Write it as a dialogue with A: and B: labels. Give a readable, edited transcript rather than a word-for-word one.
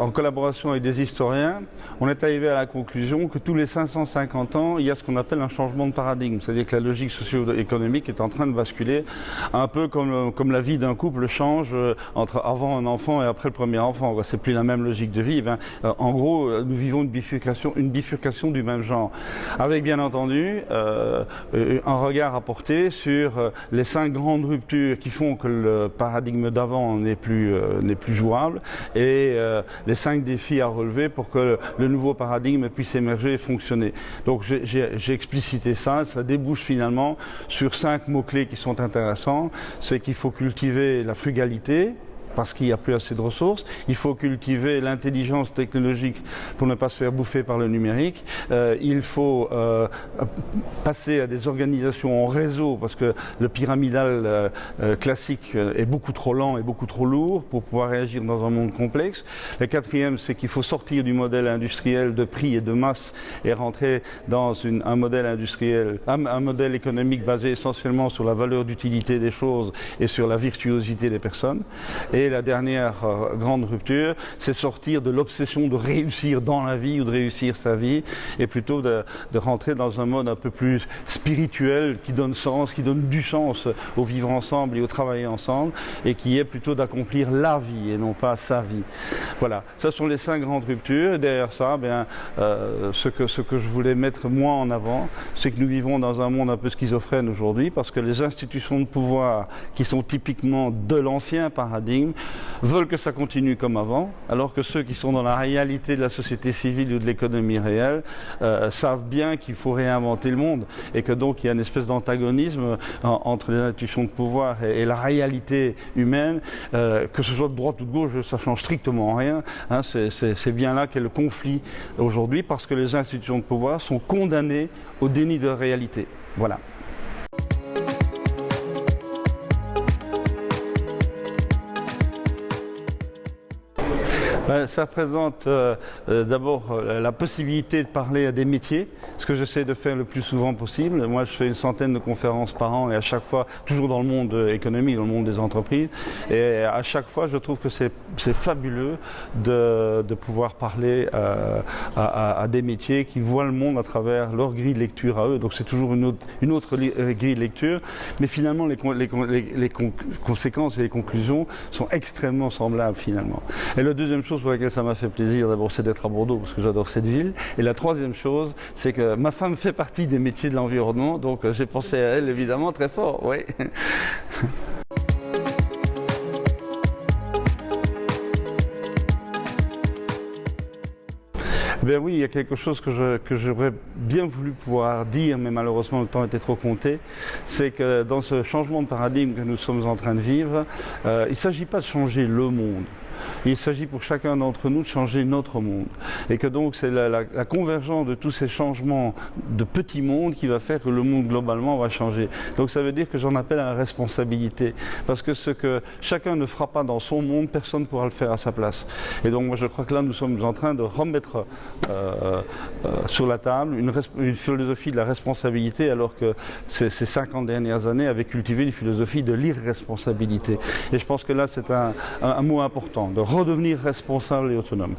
A: en collaboration avec des historiens, on est arrivé à la conclusion que tous les 550 ans, il y a ce qu'on appelle un changement de paradigme. C'est-à-dire que la logique socio-économique est en train de basculer, un peu comme la vie d'un couple change entre avant un enfant et après le premier enfant. C'est plus la même logique de vie. En gros, nous vivons une bifurcation du même genre. Avec bien entendu un regard à porter sur les 5 grandes ruptures qui font que le paradigme d'avant n'est plus jouable et les 5 défis à relever pour que le nouveau paradigme puisse émerger et fonctionner. Donc j'ai explicité ça débouche finalement sur 5 mots-clés qui sont intéressants. C'est qu'il faut cultiver la frugalité, parce qu'il n'y a plus assez de ressources. Il faut cultiver l'intelligence technologique pour ne pas se faire bouffer par le numérique. Il faut passer à des organisations en réseau parce que le pyramidal classique est beaucoup trop lent et beaucoup trop lourd pour pouvoir réagir dans un monde complexe. Le 4e, c'est qu'il faut sortir du modèle industriel de prix et de masse et rentrer dans un modèle industriel, un modèle économique basé essentiellement sur la valeur d'utilité des choses et sur la virtuosité des personnes. Et la dernière grande rupture, c'est sortir de l'obsession de réussir dans la vie ou de réussir sa vie, et plutôt de rentrer dans un mode un peu plus spirituel qui donne sens, qui donne du sens au vivre ensemble et au travailler ensemble, et qui est plutôt d'accomplir la vie et non pas sa vie. Voilà, ce sont les 5 grandes ruptures. Et derrière ça, ce que je voulais mettre moi en avant, c'est que nous vivons dans un monde un peu schizophrène aujourd'hui, parce que les institutions de pouvoir qui sont typiquement de l'ancien paradigme veulent que ça continue comme avant, alors que ceux qui sont dans la réalité de la société civile ou de l'économie réelle savent bien qu'il faut réinventer le monde, et que donc il y a une espèce d'antagonisme entre les institutions de pouvoir et la réalité humaine, que ce soit de droite ou de gauche, ça change strictement rien. C'est bien là qu'est le conflit aujourd'hui, parce que les institutions de pouvoir sont condamnées au déni de réalité. Voilà. Ça représente d'abord la possibilité de parler à des métiers, ce que j'essaie de faire le plus souvent possible. Moi, je fais une centaine de conférences par an, et à chaque fois, toujours dans le monde économique, dans le monde des entreprises, et à chaque fois, je trouve que c'est fabuleux de pouvoir parler à des métiers qui voient le monde à travers leur grille de lecture à eux. Donc c'est toujours une autre grille de lecture, mais finalement les conséquences et les conclusions sont extrêmement semblables finalement. Et la deuxième chose pour laquelle ça m'a fait plaisir, d'abord, c'est d'être à Bordeaux, parce que j'adore cette ville. Et la troisième chose, c'est que ma femme fait partie des métiers de l'environnement, donc j'ai pensé à elle évidemment très fort, oui. Ben oui, il y a quelque chose que j'aurais bien voulu pouvoir dire, mais malheureusement le temps était trop compté, c'est que dans ce changement de paradigme que nous sommes en train de vivre, il ne s'agit pas de changer le monde. Il s'agit pour chacun d'entre nous de changer notre monde. Et que donc c'est la convergence de tous ces changements de petits mondes qui va faire que le monde globalement va changer. Donc ça veut dire que j'en appelle à la responsabilité. Parce que ce que chacun ne fera pas dans son monde, personne ne pourra le faire à sa place. Et donc moi je crois que là nous sommes en train de remettre sur la table une philosophie de la responsabilité, alors que ces 50 dernières années avaient cultivé une philosophie de l'irresponsabilité. Et je pense que là c'est un mot important, de redevenir responsable et autonome.